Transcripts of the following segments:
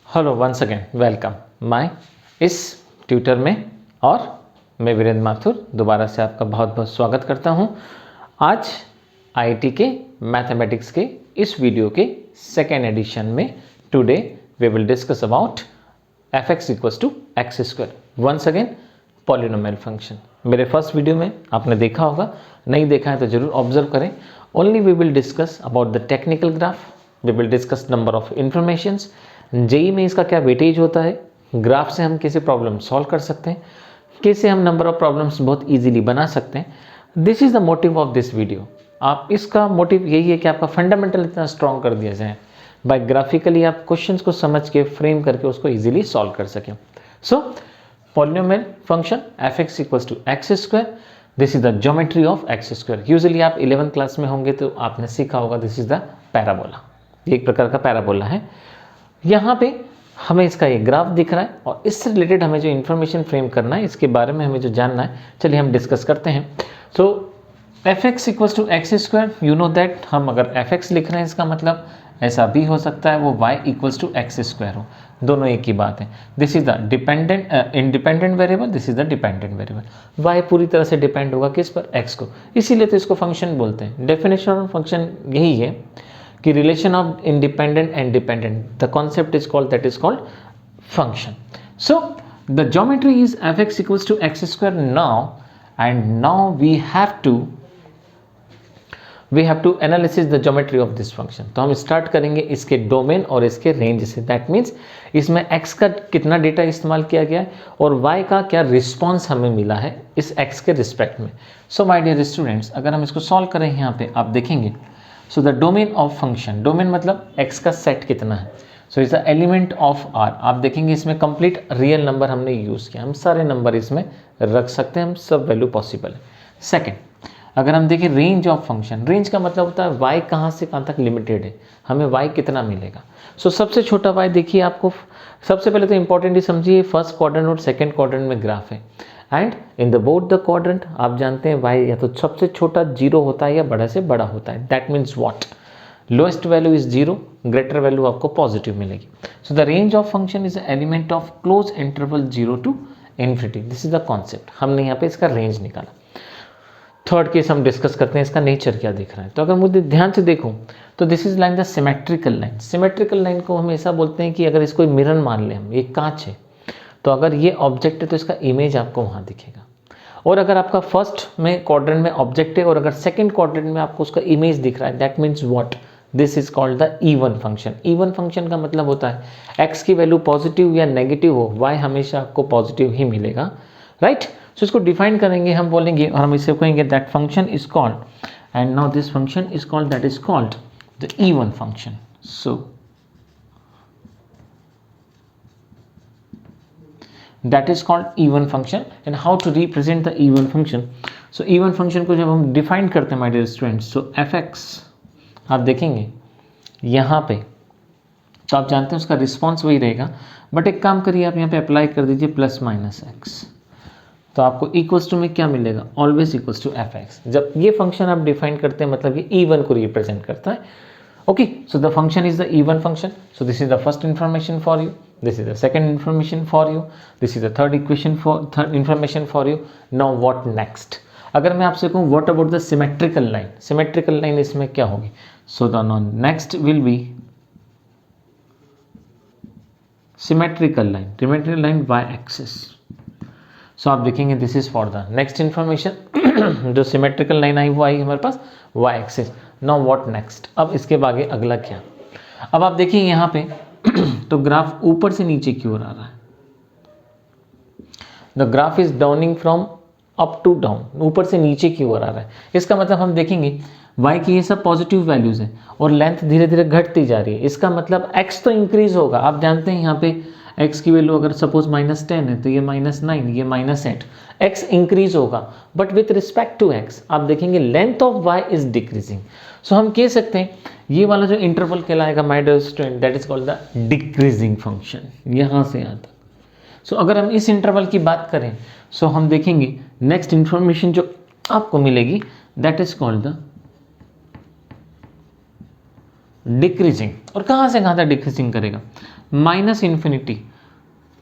Hello once again welcome my इस tutor में और मैं वीरेंद्र माथुर दोबारा से आपका बहुत बहुत स्वागत करता हूं। आज आईआईटी के मैथमेटिक्स के इस वीडियो के सेकेंड एडिशन में today we will discuss about fx equals to x square once again polynomial function. मेरे फर्स्ट वीडियो में आपने देखा होगा, नहीं देखा है तो जरूर ऑब्जर्व करें। Only we will discuss about the technical graph, we will discuss number of informations, JEE में इसका क्या वेटेज होता है, ग्राफ से हम कैसे प्रॉब्लम सॉल्व कर सकते हैं, कैसे हम नंबर ऑफ प्रॉब्लम्स बहुत इजीली बना सकते हैं। This is the motive of this video. आप इसका मोटिव यही है कि आपका फंडामेंटल इतना स्ट्रॉन्ग कर दिया जाए, बाय ग्राफिकली आप क्वेश्चंस को समझ के फ्रेम करके उसको इजीली सॉल्व कर सकें। So polynomial function fx equals to x square, this is the geometry of x square. Usually आप 11th क्लास में होंगे तो आपने सीखा होगा, दिस इज द पैराबोला। ये एक प्रकार का पैराबोला है। यहाँ पे हमें इसका एक ग्राफ दिख रहा है और इससे रिलेटेड हमें जो इन्फॉर्मेशन फ्रेम करना है, इसके बारे में हमें जो जानना है, चलिए हम डिस्कस करते हैं। So fx equals to x square, you know that हम अगर fx लिख रहे हैं इसका मतलब ऐसा भी हो सकता है वो y equals to x square हो, दोनों एक ही बात है। This is the dependent independent variable, this is the dependent variable. y पूरी तरह से डिपेंड होगा किस पर, x को, इसीलिए तो इसको फंक्शन बोलते हैं। डेफिनेशन ऑफ फंक्शन यही है कि relation of independent and dependent, the concept is called, that is called function. So the geometry is fx equals to x square now, and now we have to analysis the geometry of this function. तो हम start करेंगे इसके domain और इसके range से। That means इसमें x का कितना डेटा इस्तेमाल किया गया है और y का क्या रिस्पॉन्स हमें मिला है इस x के रिस्पेक्ट में। सो माय डियर स्टूडेंट्स, अगर हम इसको सॉल्व करें यहाँ पे आप देखेंगे, so the domain of function, domain मतलब x का सेट कितना है, so is the element of r। आप देखेंगे इसमें कंप्लीट रियल नंबर हमने यूज़ किया, हम सारे नंबर इसमें रख सकते हैं, हम सब वैल्यू पॉसिबल है। सेकेंड, अगर हम देखें रेंज ऑफ फंक्शन, रेंज का मतलब होता है y कहाँ से कहाँ तक लिमिटेड है, हमें y कितना मिलेगा। सो सबसे छोटा y देखिए, आपको सबसे पहले तो इंपॉर्टेंट ही समझिए, फर्स्ट क्वाड्रेंट और सेकेंड क्वाड्रेंट में ग्राफ है, and in the both the quadrant आप जानते हैं y या तो सबसे छोटा 0 होता है या बड़ा से बड़ा होता है। That means what, lowest value is 0, greater value आपको पॉजिटिव मिलेगी। So the range of function is the element of close interval 0 to infinity, this is the concept. हमने यहाँ पे इसका रेंज निकाला। थर्ड केस हम डिस्कस करते हैं, इसका नेचर क्या दिख रहा है। तो अगर मुझे ध्यान से देखूं तो this is line the symmetrical line. Symmetrical line को हम ऐसा बोलते हैं कि अगर इसको मिरर मान लें हम, ये कांच है, तो अगर ये ऑब्जेक्ट है तो इसका इमेज आपको वहाँ दिखेगा। और अगर आपका फर्स्ट में क्वाड्रेंट में ऑब्जेक्ट है और अगर सेकंड क्वाड्रेंट में आपको उसका इमेज दिख रहा है, that means what, this is called the even function. Even function का मतलब होता है x की वैल्यू पॉजिटिव या नेगेटिव हो, y हमेशा आपको पॉजिटिव ही मिलेगा, राइट। सो इसको डिफाइन करेंगे, हम बोलेंगे और हम इसे कहेंगे that function is called, and now this function is called, that is called the even function. So that is called even function, and how to represent the even function. So even function को जब हम define करते हैं my dear students, so fx आप देखेंगे यहाँ पे, तो आप जानते हैं उसका रिस्पॉन्स वही रहेगा, बट एक काम करिए आप यहाँ पे अप्लाई कर दीजिए प्लस माइनस एक्स, तो आपको इक्वल्स टू में क्या मिलेगा, ऑलवेज इक्वल्स टू fx। जब ये फंक्शन आप डिफाइन करते हैं मतलब ये इवन को रिप्रेजेंट करता है। Okay, so the function is the even function. So this is the first information for you. This is the second information for you. This is the third information for you. Now what next? अगर मैं आपसे कहूँ what about the symmetrical line? Symmetrical line इसमें क्या होगी? So the next will be symmetrical line. Symmetrical line y axis. So आप देखेंगे this is for the next information. जो symmetrical line आई वो आई हमारे पास y axis. Now what next? अब इसके आगे अगला क्या? अब आप देखिए यहाँ पे तो ग्राफ ऊपर से नीचे की ओर आ रहा है। The graph is downing from up to down, ऊपर से नीचे की ओर आ रहा है। इसका मतलब हम देखेंगे y की ये सब पॉजिटिव वैल्यूज है और लेंथ धीरे धीरे घटती जा रही है। इसका मतलब x तो इंक्रीज होगा। आप जानते हैं यहाँ पे x की वैल्यू अगर सपोज -10 है तो ये -9, ये -8, x इंक्रीज होगा, but with respect to x आप देखेंगे length of y is decreasing. So हम कह सकते हैं ये वाला जो इंटरवल कहलाएगा my dear student, that is called the decreasing function, यहाँ से यहाँ तक। सो अगर हम इस इंटरवल की बात करें, सो हम देखेंगे नेक्स्ट इंफॉर्मेशन जो आपको मिलेगी, that is called the decreasing. और कहाँ से कहाँ तक डिक्रीजिंग करेगा, minus infinity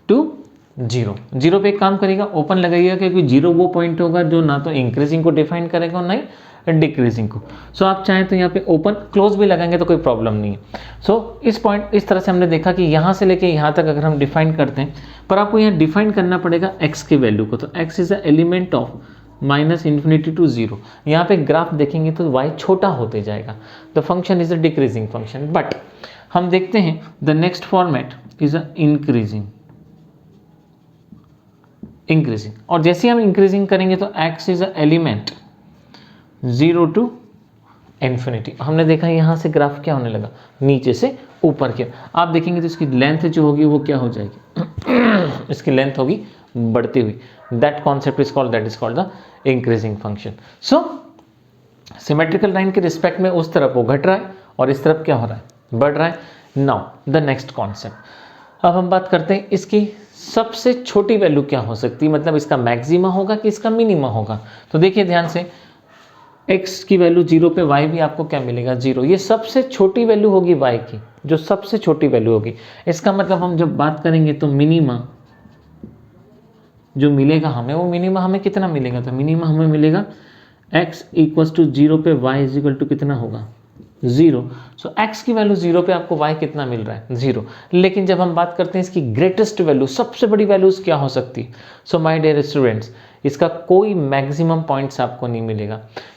to zero. Zero पे एक काम करेगा, ओपन लगाइएगा, क्योंकि जीरो वो पॉइंट होगा जो ना तो इंक्रीजिंग को डिफाइन करेगा और ना ही डिक्रीजिंग को। सो आप चाहें तो यहाँ पे ओपन क्लोज भी लगाएंगे तो कोई प्रॉब्लम नहीं है। सो इस पॉइंट इस तरह से हमने देखा कि यहाँ से लेके यहाँ तक अगर हम डिफाइन करते हैं, पर आपको यहाँ डिफाइन करना पड़ेगा x के वैल्यू को। तो x is a element of minus infinity to zero. यहाँ पे ग्राफ देखेंगे तो y छोटा होते जाएगा, the function is a decreasing function. But हम देखते हैं the next format is a increasing, और जैसे हम इंक्रीजिंग करेंगे तो x is a element 0 to infinity. हमने देखा यहाँ से ग्राफ क्या होने लगा, नीचे से ऊपर की। आप देखेंगे तो इसकी लेंथ जो होगी वो क्या हो जाएगी इसकी लेंथ होगी बढ़ती हुई। That concept is called, that is called the increasing function. So symmetrical line के रिस्पेक्ट में उस तरफ वो घट रहा है और इस तरफ क्या हो रहा है, बढ़ रहा है। नाउ द नेक्स्ट कॉन्सेप्ट, अब हम बात करते हैं इसकी सबसे छोटी वैल्यू क्या हो सकती है, मतलब इसका मैक्सिमा होगा कि इसका मिनिमा होगा। तो देखिए ध्यान से, x की वैल्यू 0 पे y भी आपको क्या मिलेगा, 0। ये सबसे छोटी वैल्यू होगी y की, जो सबसे छोटी वैल्यू होगी। इसका मतलब हम जब बात करेंगे तो मिनिमा जो मिलेगा हमें, वो मिनिमा हमें कितना मिलेगा, तो मिनिमा हमें मिलेगा x इक्वल टू 0 पे y इज इक्वल टू कितना होगा, 0। सो x की वैल्यू 0 पे आपको y कितना मिल रहा है, 0। लेकिन जब हम बात करते हैं इसकी ग्रेटेस्ट वैल्यू, सबसे बड़ी वैल्यूज क्या हो सकती है। सो माय डियर स्टूडेंट्स, इसका कोई मैक्सिमम पॉइंट्स आपको नहीं मिलेगा,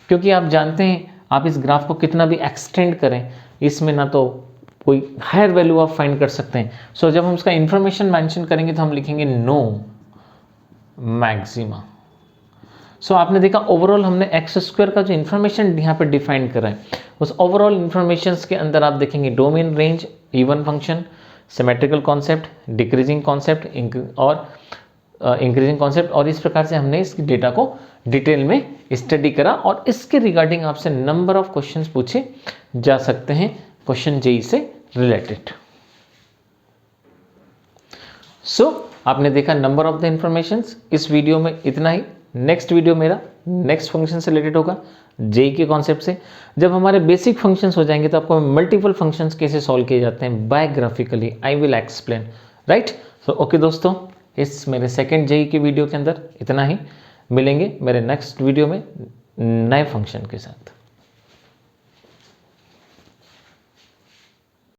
क्योंकि आप जानते हैं आप इस ग्राफ को कितना भी एक्सटेंड करें, इसमें ना तो कोई हायर वैल्यू आप फाइंड कर सकते हैं। सो जब हम उसका इंफॉर्मेशन मेंशन करेंगे तो हम लिखेंगे नो मैक्सिमा। सो आपने देखा ओवरऑल हमने एक्स स्क्वायर का जो इन्फॉर्मेशन यहाँ पर डिफाइन करा है, उस ओवरऑल इन्फॉर्मेशन के अंदर आप देखेंगे domain range, even function, symmetrical concept, decreasing concept और इंक्रीजिंग कॉन्सेप्ट, और इस प्रकार से हमने इस डेटा को डिटेल में स्टडी करा और इसके रिगार्डिंग आपसे नंबर ऑफ क्वेश्चंस पूछे जा सकते हैं क्वेश्चन जेई से रिलेटेड। सो आपने देखा नंबर ऑफ द इंफॉर्मेशंस। इस वीडियो में इतना ही। नेक्स्ट वीडियो मेरा नेक्स्ट फंक्शन से रिलेटेड होगा, जेई के कॉन्सेप्ट से। जब हमारे बेसिक फंक्शंस हो जाएंगे तो आपको मल्टीपल फंक्शंस कैसे सॉल्व किए जाते हैं biographically I will explain, right. So okay दोस्तों, इस मेरे सेकंड जेई के वीडियो के अंदर इतना ही। मिलेंगे मेरे नेक्स्ट वीडियो में नए फंक्शन के साथ।